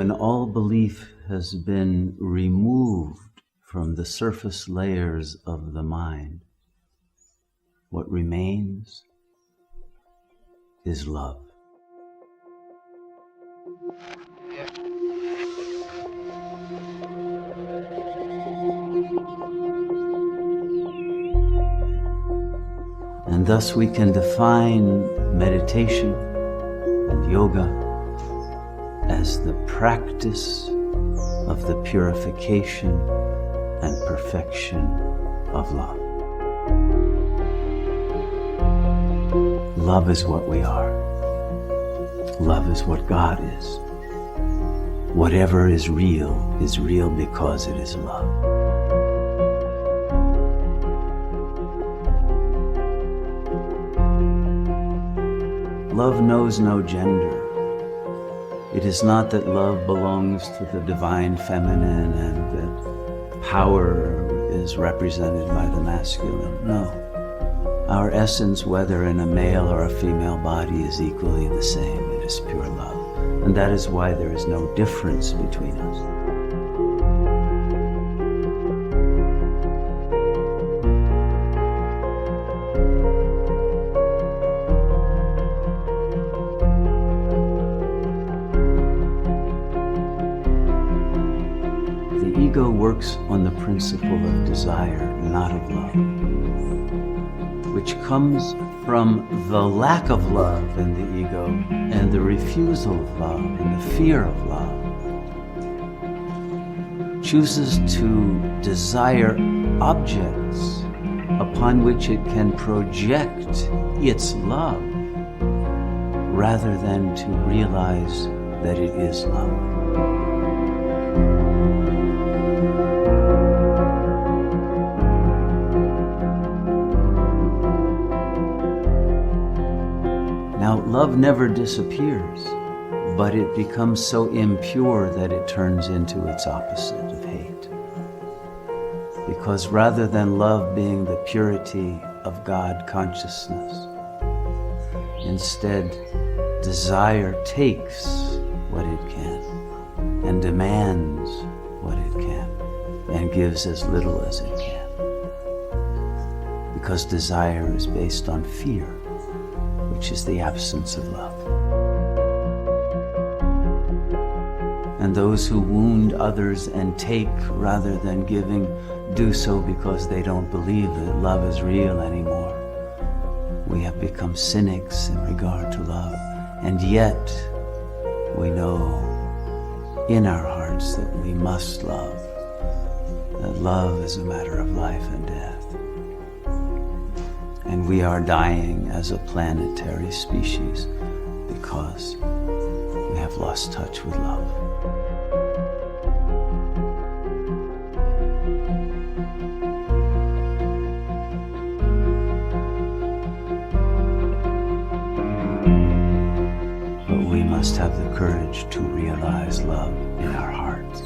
When all belief has been removed from the surface layers of the mind, what remains is love. And thus we can define meditation and yoga as the practice of the purification and perfection of love. Love is what we are. Love is what God is. Whatever is real because it is love. Love knows no gender. It is not that love belongs to the divine feminine and that power is represented by the masculine. No. Our essence, whether in a male or a female body, is equally the same. It is pure love. And that is why there is no difference between us. The ego works on the principle of desire, not of love, which comes from the lack of love in the ego and the refusal of love and the fear of love. Chooses to desire objects upon which it can project its love rather than to realize that it is love. Now, love never disappears, but it becomes so impure that it turns into its opposite of hate. Because rather than love being the purity of God consciousness, instead, desire takes what it can and demands what it can and gives as little as it can. Because desire is based on fear, which is the absence of love. And those who wound others and take rather than giving do so because they don't believe that love is real anymore. We have become cynics in regard to love, and yet we know in our hearts that we must love, that love is a matter of life and death. And we are dying as a planetary species because we have lost touch with love. But we must have the courage to realize love in our hearts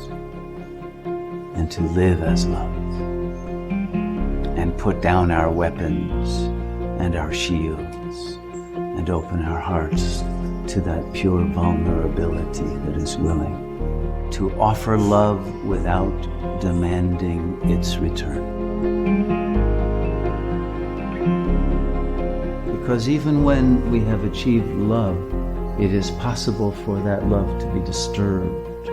and to live as love. And put down our weapons and our shields and open our hearts to that pure vulnerability that is willing to offer love without demanding its return. Because even when we have achieved love, it is possible for that love to be disturbed.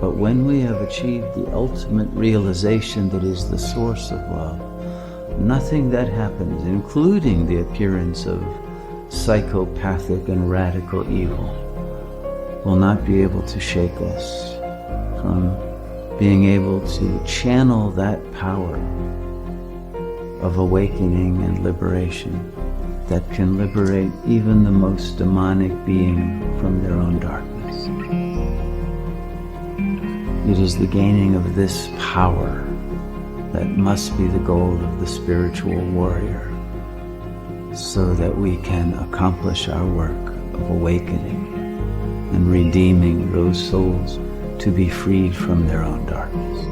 But when we have achieved the ultimate realization that is the source of love, nothing that happens, including the appearance of psychopathic and radical evil, will not be able to shake us from being able to channel that power of awakening and liberation that can liberate even the most demonic being from their own darkness. It is the gaining of this power that must be the goal of the spiritual warrior, so that we can accomplish our work of awakening and redeeming those souls to be freed from their own darkness.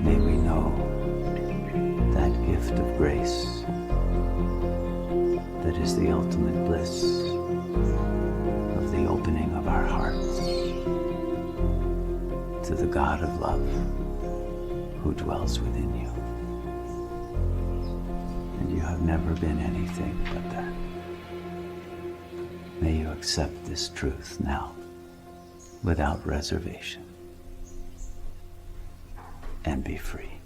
May we know that to the God of love who dwells within you. And you have never been anything but that. May you accept this truth now, without reservation, and be free.